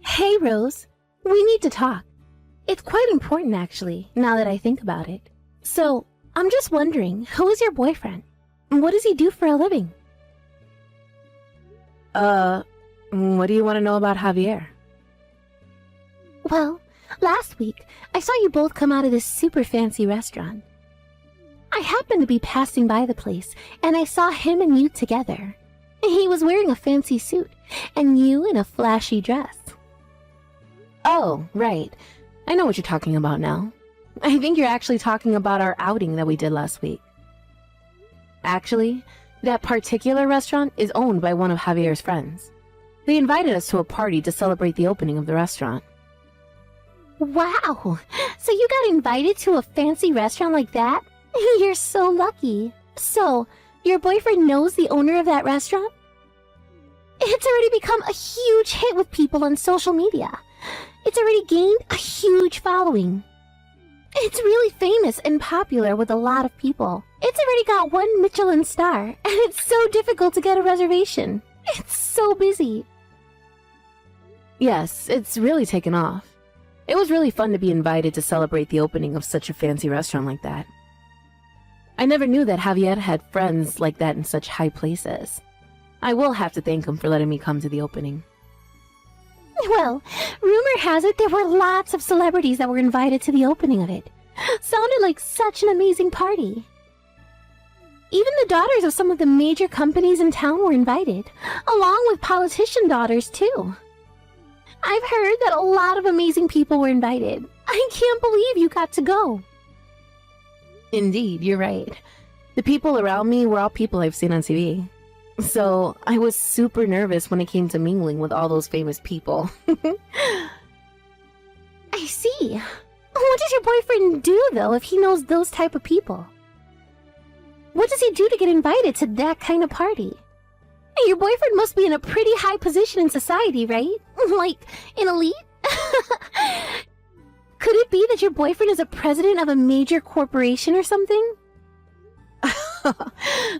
Hey, Rose. We need to talk. It's quite important, actually, now that I think about it. So, I'm just wondering, who is your boyfriend? What does he do for a living? What do you want to know about Javier? Well, last week, I saw you both come out of this super fancy restaurant. I happened to be passing by the place, and I saw him and you together. He was wearing a fancy suit, and you in a flashy dress. Oh, right. I know what you're talking about now. I think you're actually talking about our outing that we did last week. Actually, that particular restaurant is owned by one of Javier's friends. They invited us to a party to celebrate the opening of the restaurant. Wow! So you got invited to a fancy restaurant like that? You're so lucky. So, your boyfriend knows the owner of that restaurant? It's already become a huge hit with people on social media. It's already gained a huge following. It's really famous and popular with a lot of people. It's already got 1 Michelin star, and it's so difficult to get a reservation. It's so busy. Yes, it's really taken off. It was really fun to be invited to celebrate the opening of such a fancy restaurant like that. I never knew that Javier had friends like that in such high places. I will have to thank him for letting me come to the opening. Well, rumor has it there were lots of celebrities that were invited to the opening of it. Sounded like such an amazing party. Even the daughters of some of the major companies in town were invited, along with politician daughters too. I've heard that a lot of amazing people were invited. I can't believe you got to go. Indeed, you're right. The people around me were all people I've seen on TV. So, I was super nervous when it came to mingling with all those famous people. I see. What does your boyfriend do, though, if he knows those type of people? What does he do to get invited to that kind of party? Your boyfriend must be in a pretty high position in society, right? Like, an elite? Could it be that your boyfriend is a president of a major corporation or something?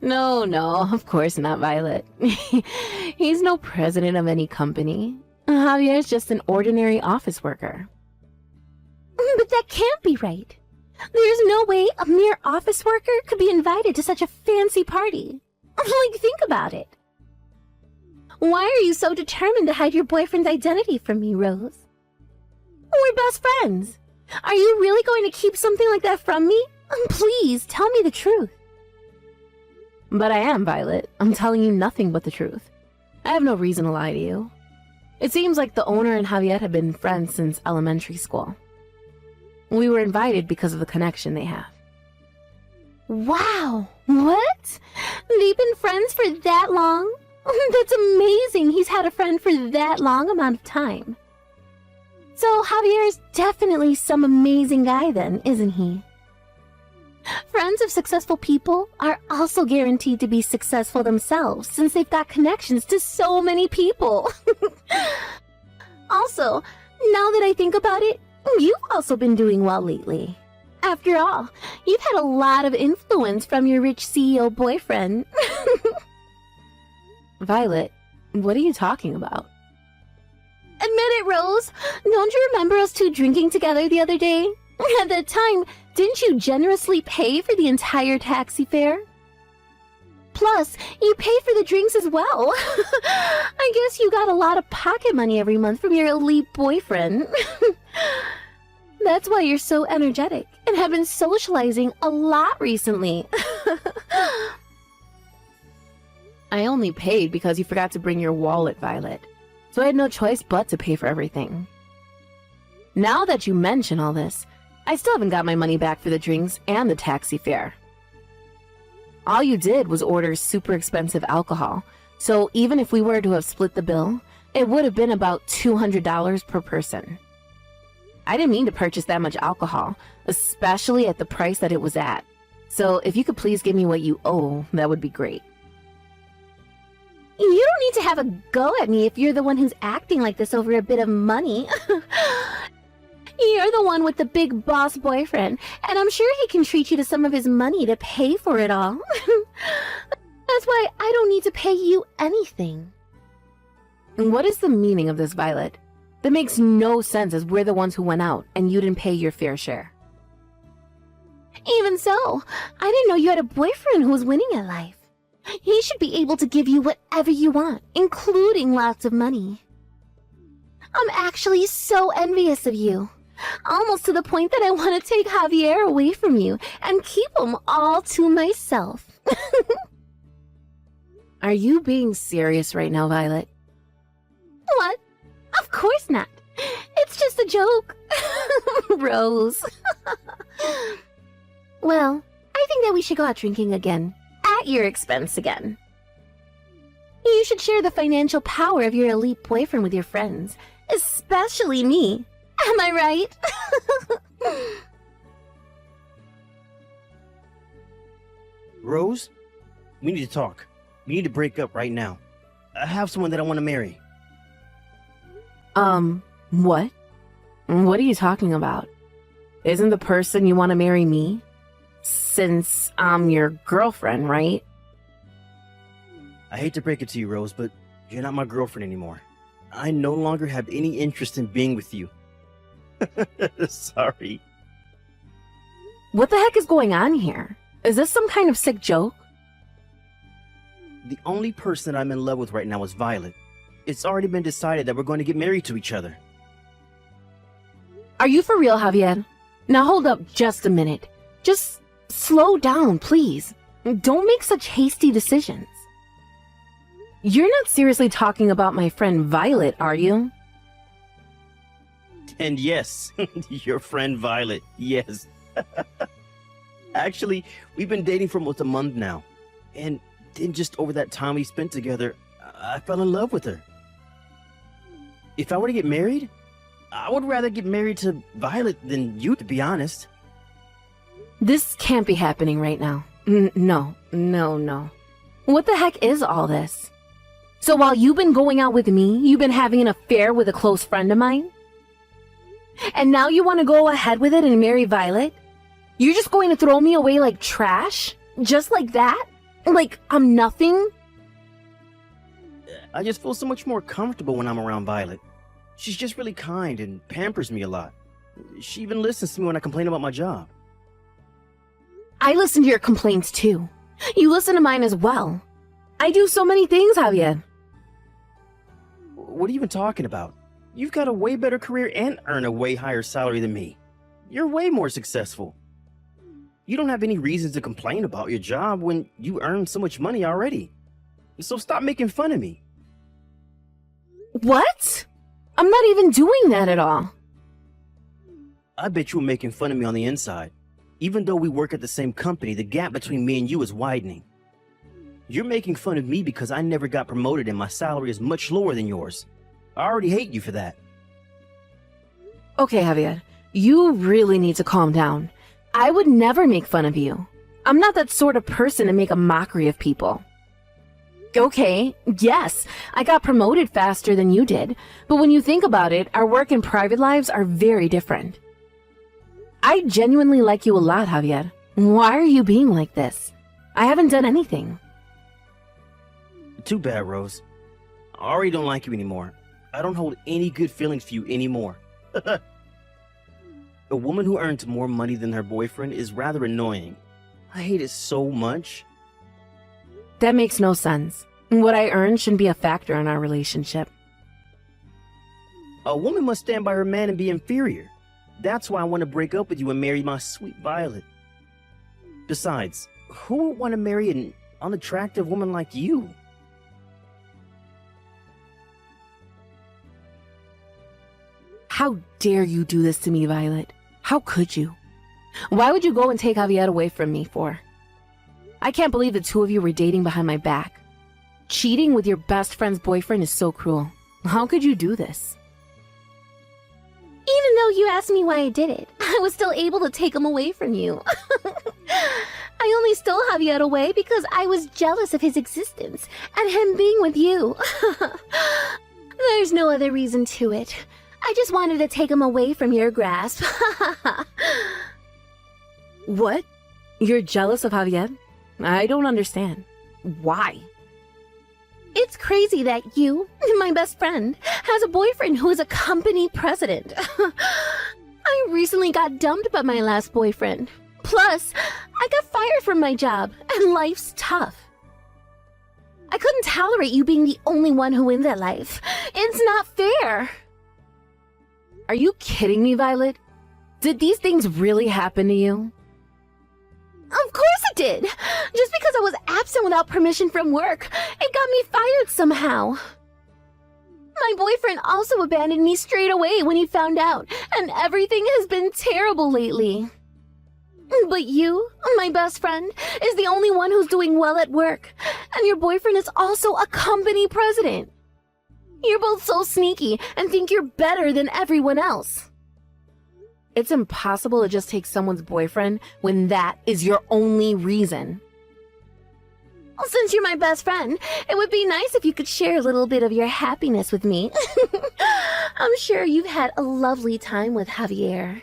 No, of course not, Violet. He's no president of any company. Javier's just an ordinary office worker. But that can't be right. There's no way a mere office worker could be invited to such a fancy party. Like, think about it. Why are you so determined to hide your boyfriend's identity from me, Rose? We're best friends. Are you really going to keep something like that from me? Please, tell me the truth. But I am, Violet. I'm telling you nothing but the truth. I have no reason to lie to you. It seems like the owner and Javier have been friends since elementary school. We were invited because of the connection they have. Wow! What? They've been friends for that long? That's amazing he's had a friend for that long amount of time. So Javier's definitely some amazing guy then, isn't he? Friends of successful people are also guaranteed to be successful themselves since they've got connections to so many people. Also, now that I think about it, you've also been doing well lately. After all, you've had a lot of influence from your rich CEO boyfriend. Violet, what are you talking about? Admit it, Rose. Don't you remember us two drinking together the other day? At that time, didn't you generously pay for the entire taxi fare? Plus, you paid for the drinks as well. I guess you got a lot of pocket money every month from your elite boyfriend. That's why you're so energetic and have been socializing a lot recently. I only paid because you forgot to bring your wallet, Violet. So I had no choice but to pay for everything. Now that you mention all this, I still haven't got my money back for the drinks and the taxi fare. All you did was order super expensive alcohol, so even if we were to have split the bill, it would have been about $200 per person. I didn't mean to purchase that much alcohol, especially at the price that it was at. So if you could please give me what you owe, that would be great. You don't need to have a go at me if you're the one who's acting like this over a bit of money. You're the one with the big boss boyfriend, and I'm sure he can treat you to some of his money to pay for it all. That's why I don't need to pay you anything. And what is the meaning of this, Violet? That makes no sense as we're the ones who went out and you didn't pay your fair share. Even so, I didn't know you had a boyfriend who was winning at life. He should be able to give you whatever you want, including lots of money. I'm actually so envious of you. Almost to the point that I want to take Javier away from you and keep him all to myself. Are you being serious right now, Violet? What? Of course not. It's just a joke. Rose. Well, I think that we should go out drinking again. At your expense again. You should share the financial power of your elite boyfriend with your friends. Especially me. Am I right? Rose, we need to talk. We need to break up right now. I have someone that I want to marry. What? What are you talking about? Isn't the person you want to marry me? Since I'm your girlfriend, right? I hate to break it to you, Rose, but you're not my girlfriend anymore. I no longer have any interest in being with you. Sorry. What the heck is going on here? Is this some kind of sick joke? The only person I'm in love with right now is Violet. It's already been decided that we're going to get married to each other. Are you for real, Javier? Now hold up just a minute. Just slow down, please. Don't make such hasty decisions. You're not seriously talking about my friend Violet, are you? And yes, your friend Violet, yes. Actually, we've been dating for almost a month now. And then just over that time we spent together, I fell in love with her. If I were to get married, I would rather get married to Violet than you, to be honest. This can't be happening right now. No. What the heck is all this? So while you've been going out with me, you've been having an affair with a close friend of mine? And now you want to go ahead with it and marry Violet? You're just going to throw me away like trash? Just like that? Like I'm nothing? I just feel so much more comfortable when I'm around Violet. She's just really kind and pampers me a lot. She even listens to me when I complain about my job. I listen to your complaints too. You listen to mine as well. I do so many things, Javier. What are you even talking about? You've got a way better career and earn a way higher salary than me. You're way more successful. You don't have any reasons to complain about your job when you earn so much money already. So stop making fun of me. What? I'm not even doing that at all. I bet you were making fun of me on the inside. Even though we work at the same company, the gap between me and you is widening. You're making fun of me because I never got promoted and my salary is much lower than yours. I already hate you for that. Okay, Javier, you really need to calm down. I would never make fun of you. I'm not that sort of person to make a mockery of people. Okay, yes, I got promoted faster than you did, but when you think about it, our work and private lives are very different. I genuinely like you a lot, Javier. Why are you being like this? I haven't done anything. Too bad, Rose. I already don't like you anymore. I don't hold any good feelings for you anymore. A woman who earns more money than her boyfriend is rather annoying. I hate it so much. That makes no sense. What I earn shouldn't be a factor in our relationship. A woman must stand by her man and be inferior. That's why I want to break up with you and marry my sweet Violet. Besides, who would want to marry an unattractive woman like you? How dare you do this to me, Violet? How could you? Why would you go and take Javier away from me for? I can't believe the two of you were dating behind my back. Cheating with your best friend's boyfriend is so cruel. How could you do this? Even though you asked me why I did it, I was still able to take him away from you. I only stole Javier away because I was jealous of his existence and him being with you. There's no other reason to it. I just wanted to take him away from your grasp. What? You're jealous of Javier? I don't understand. Why? It's crazy that you, my best friend, has a boyfriend who is a company president. I recently got dumped by my last boyfriend. Plus, I got fired from my job, and life's tough. I couldn't tolerate you being the only one who wins at life. It's not fair. Are you kidding me, Violet? Did these things really happen to you? Of course it did. Just because I was absent without permission from work, it got me fired somehow. My boyfriend also abandoned me straight away when he found out, and everything has been terrible lately. But you, my best friend, is the only one who's doing well at work, and your boyfriend is also a company president. You're both so sneaky and think you're better than everyone else. It's impossible to just take someone's boyfriend when that is your only reason. Well, since you're my best friend, it would be nice if you could share a little bit of your happiness with me. I'm sure you've had a lovely time with Javier.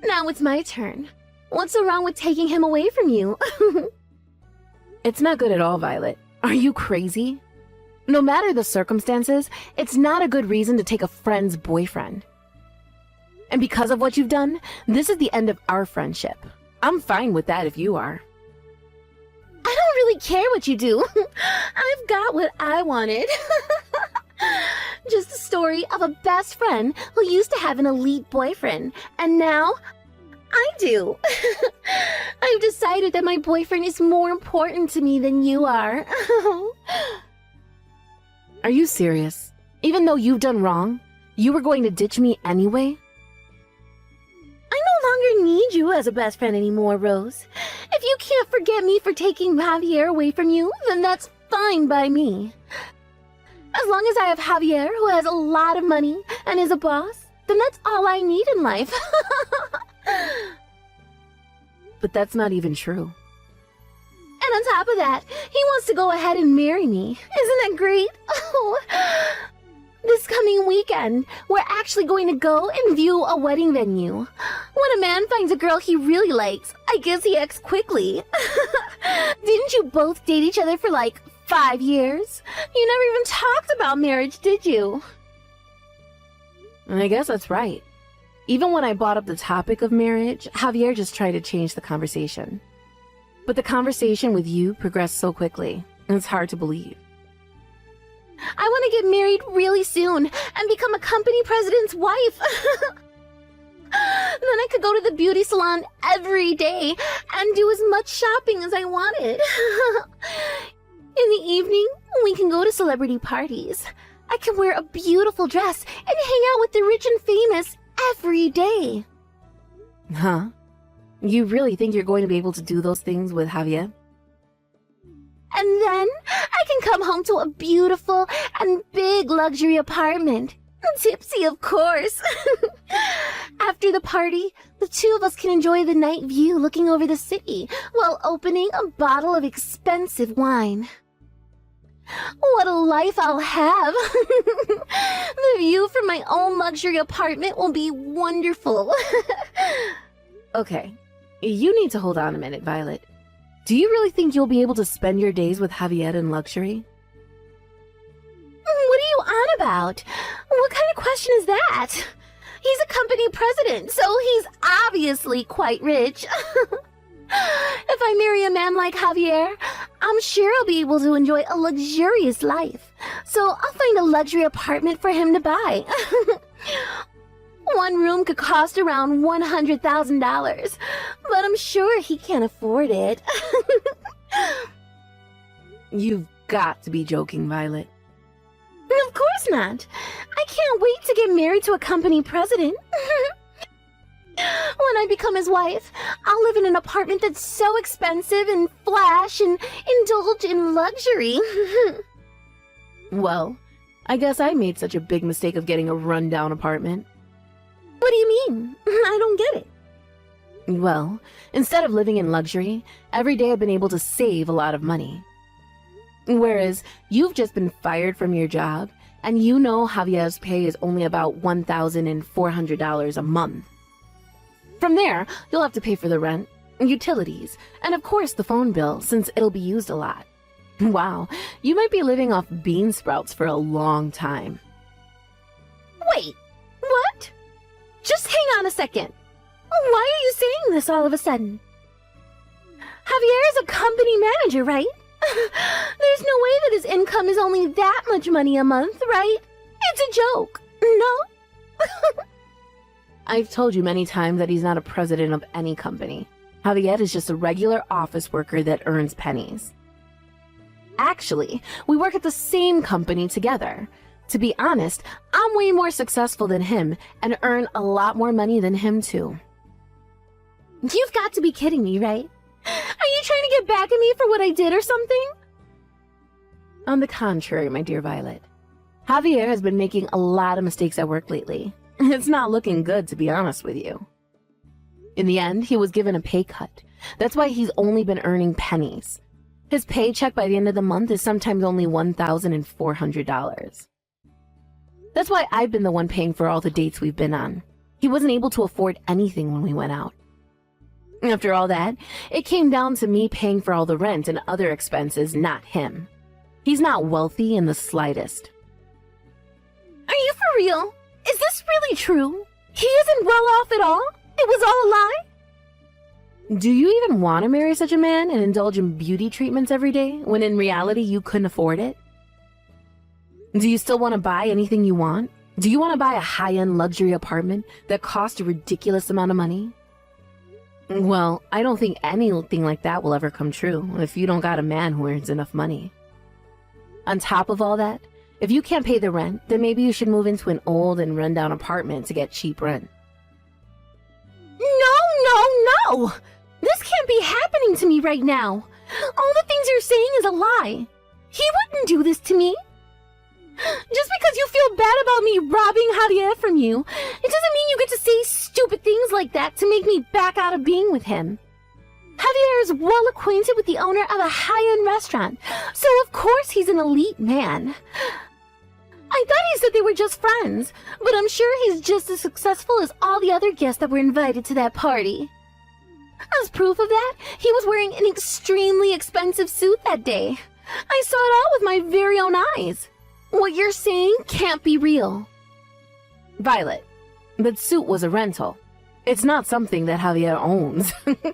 Now it's my turn. What's so wrong with taking him away from you? It's not good at all, Violet. Are you crazy? No matter the circumstances, it's not a good reason to take a friend's boyfriend. And because of what you've done, this is the end of our friendship. I'm fine with that if you are. I don't really care what you do. I've got what I wanted. Just a story of a best friend who used to have an elite boyfriend, and now I do. I've decided that my boyfriend is more important to me than you are. Are you serious? Even though you've done wrong, you were going to ditch me anyway? I no longer need you as a best friend anymore, Rose. If you can't forget me for taking Javier away from you, then that's fine by me. As long as I have Javier, who has a lot of money and is a boss, then that's all I need in life. But that's not even true. And on top of that, he wants to go ahead and marry me. Isn't that great? Oh. This coming weekend, we're actually going to go and view a wedding venue. When a man finds a girl he really likes, I guess he acts quickly. Didn't you both date each other for like 5 years? You never even talked about marriage, did you? I guess that's right. Even when I brought up the topic of marriage, Javier just tried to change the conversation. But the conversation with you progressed so quickly, and it's hard to believe. I want to get married really soon and become a company president's wife. Then I could go to the beauty salon every day and do as much shopping as I wanted. In the evening, we can go to celebrity parties. I can wear a beautiful dress and hang out with the rich and famous every day. Huh? You really think you're going to be able to do those things with Javier? And then I can come home to a beautiful and big luxury apartment. Tipsy, of course. After the party, the two of us can enjoy the night view looking over the city while opening a bottle of expensive wine. What a life I'll have. The view from my own luxury apartment will be wonderful. Okay, you need to hold on a minute, Violet. Do you really think you'll be able to spend your days with Javier in luxury? What are you on about? What kind of question is that? He's a company president, so he's obviously quite rich. If I marry a man like Javier, I'm sure I'll be able to enjoy a luxurious life. So I'll find a luxury apartment for him to buy. One room could cost around $100,000, but I'm sure he can't afford it. You've got to be joking, Violet. Of course not. I can't wait to get married to a company president. When I become his wife, I'll live in an apartment that's so expensive and flash and indulge in luxury. Well, I guess I made such a big mistake of getting a rundown apartment. What do you mean? I don't get it. Well, instead of living in luxury, every day I've been able to save a lot of money. Whereas you've just been fired from your job, and you know Javier's pay is only about $1,400 a month. From there, you'll have to pay for the rent, utilities, and of course the phone bill, since it'll be used a lot. Wow, you might be living off bean sprouts for a long time. Wait, what? Just hang on a second. Why are you saying this all of a sudden? Javier is a company manager, right? There's no way that his income is only that much money a month, right? It's a joke, no? I've told you many times that he's not a president of any company. Javier is just a regular office worker that earns pennies. Actually, we work at the same company together. To be honest, I'm way more successful than him and earn a lot more money than him too. You've got to be kidding me, right? Are you trying to get back at me for what I did or something? On the contrary, my dear Violet, Javier has been making a lot of mistakes at work lately. It's not looking good, to be honest with you. In the end, he was given a pay cut. That's why he's only been earning pennies. His paycheck by the end of the month is sometimes only $1,400. That's why I've been the one paying for all the dates we've been on. He wasn't able to afford anything when we went out. After all that, it came down to me paying for all the rent and other expenses, not him. He's not wealthy in the slightest. Are you for real? Is this really true? He isn't well off at all? It was all a lie? Do you even want to marry such a man and indulge in beauty treatments every day, when in reality you couldn't afford it? Do you still want to buy anything you want? Do you want to buy a high-end luxury apartment that costs a ridiculous amount of money? Well, I don't think anything like that will ever come true if you don't got a man who earns enough money. On top of all that, if you can't pay the rent, then maybe you should move into an old and run-down apartment to get cheap rent. No! This can't be happening to me right now. All the things you're saying is a lie. He wouldn't do this to me. Just because you feel bad about me robbing Javier from you, it doesn't mean you get to say stupid things like that to make me back out of being with him. Javier is well acquainted with the owner of a high-end restaurant, so of course he's an elite man. I thought he said they were just friends, but I'm sure he's just as successful as all the other guests that were invited to that party. As proof of that, he was wearing an extremely expensive suit that day. I saw it all with my very own eyes. What you're saying can't be real. Violet, that suit was a rental. It's not something that Javier owns. What do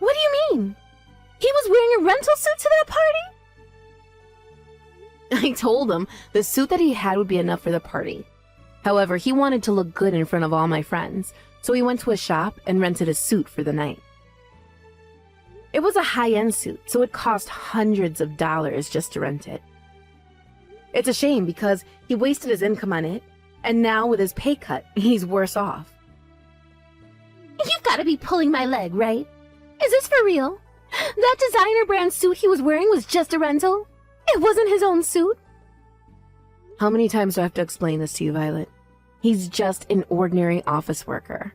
you mean? He was wearing a rental suit to that party? I told him the suit that he had would be enough for the party. However, he wanted to look good in front of all my friends, so he went to a shop and rented a suit for the night. It was a high-end suit, so it cost hundreds of dollars just to rent it. It's a shame because he wasted his income on it, and now with his pay cut, he's worse off. You've got to be pulling my leg, right? Is this for real? That designer brand suit he was wearing was just a rental? It wasn't his own suit? How many times do I have to explain this to you, Violet? He's just an ordinary office worker.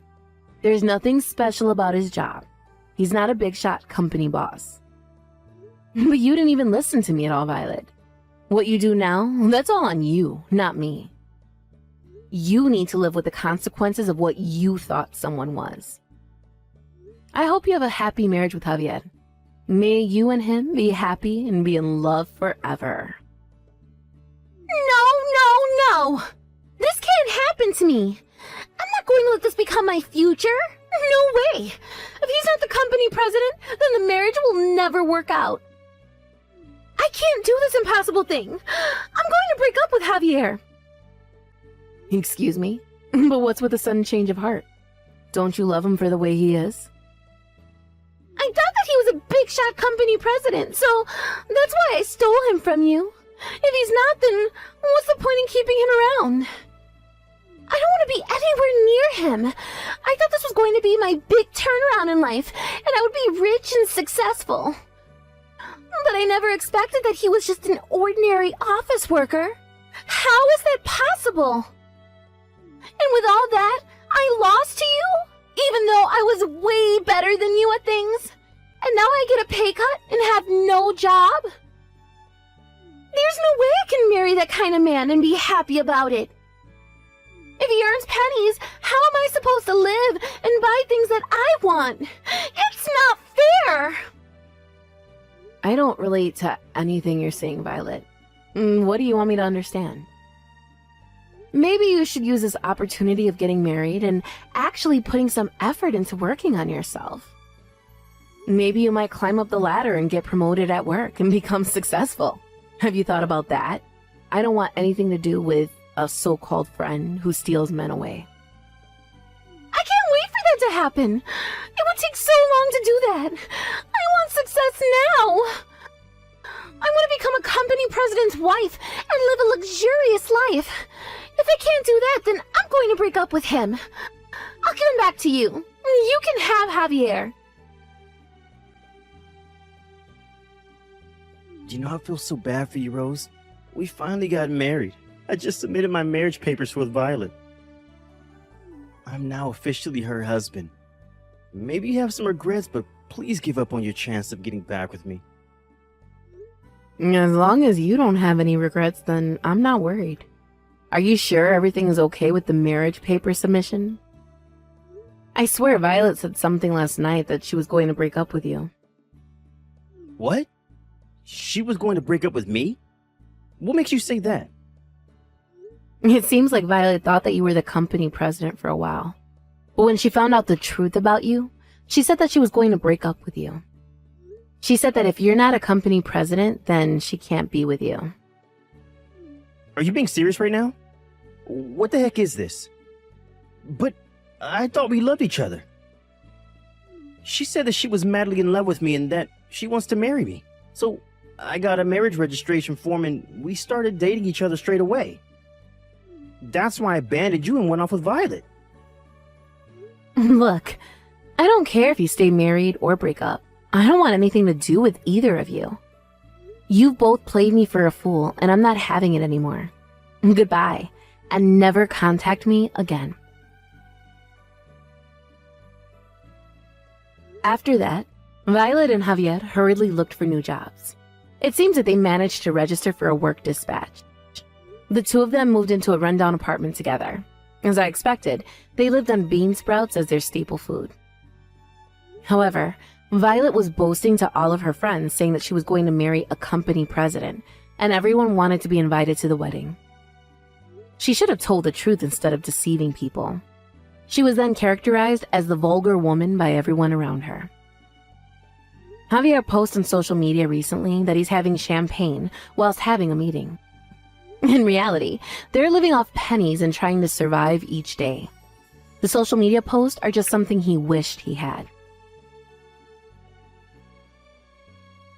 There's nothing special about his job. He's not a big-shot company boss. But you didn't even listen to me at all, Violet. What you do now, that's all on you, not me. You need to live with the consequences of what you thought someone was. I hope you have a happy marriage with Javier. May you and him be happy and be in love forever. No! This can't happen to me. I'm not going to let this become my future. No way. If he's not the company president, then the marriage will never work out. I can't do this impossible thing. I'm going to break up with Javier. Excuse me? But what's with the sudden change of heart? Don't you love him for the way he is? I thought that he was a big-shot company president, so that's why I stole him from you. If he's not, then what's the point in keeping him around? I don't want to be anywhere near him. I thought this was going to be my big turnaround in life, and I would be rich and successful. But I never expected that he was just an ordinary office worker. How is that possible? And with all that, I lost to you, even though I was way better than you at things. And now I get a pay cut and have no job? There's no way I can marry that kind of man and be happy about it. If he earns pennies, how am I supposed to live and buy things that I want? It's not fair! I don't relate to anything you're saying, Violet. What do you want me to understand? Maybe you should use this opportunity of getting married and actually putting some effort into working on yourself. Maybe you might climb up the ladder and get promoted at work and become successful. Have you thought about that? I don't want anything to do with a so-called friend who steals men away. I can't wait for that to happen. It would take so long to do that. I want success now. I want to become a company president's wife and live a luxurious life. If I can't do that, then I'm going to break up with him. I'll give him back to you. You can have Javier. Do you know I feel so bad for you, Rose? We finally got married. I just submitted my marriage papers with Violet. I'm now officially her husband. Maybe you have some regrets, but please give up on your chance of getting back with me. As long as you don't have any regrets, then I'm not worried. Are you sure everything is okay with the marriage paper submission? I swear Violet said something last night that she was going to break up with you. What? She was going to break up with me? What makes you say that? It seems like Violet thought that you were the company president for a while. But when she found out the truth about you, she said that she was going to break up with you. She said that if you're not a company president, then she can't be with you. Are you being serious right now? What the heck is this? But I thought we loved each other. She said that she was madly in love with me and that she wants to marry me. So I got a marriage registration form and we started dating each other straight away. That's why I abandoned you and went off with Violet. Look, I don't care if you stay married or break up. I don't want anything to do with either of you. You've both played me for a fool, and I'm not having it anymore. Goodbye, and never contact me again. After that, Violet and Javier hurriedly looked for new jobs. It seems that they managed to register for a work dispatch. The two of them moved into a rundown apartment together. As I expected, they lived on bean sprouts as their staple food. However, Violet was boasting to all of her friends, saying that she was going to marry a company president, and everyone wanted to be invited to the wedding. She should have told the truth instead of deceiving people. She was then characterized as the vulgar woman by everyone around her. Javier posted on social media recently that he's having champagne whilst having a meeting. In reality, they're living off pennies and trying to survive each day. The social media posts are just something he wished he had.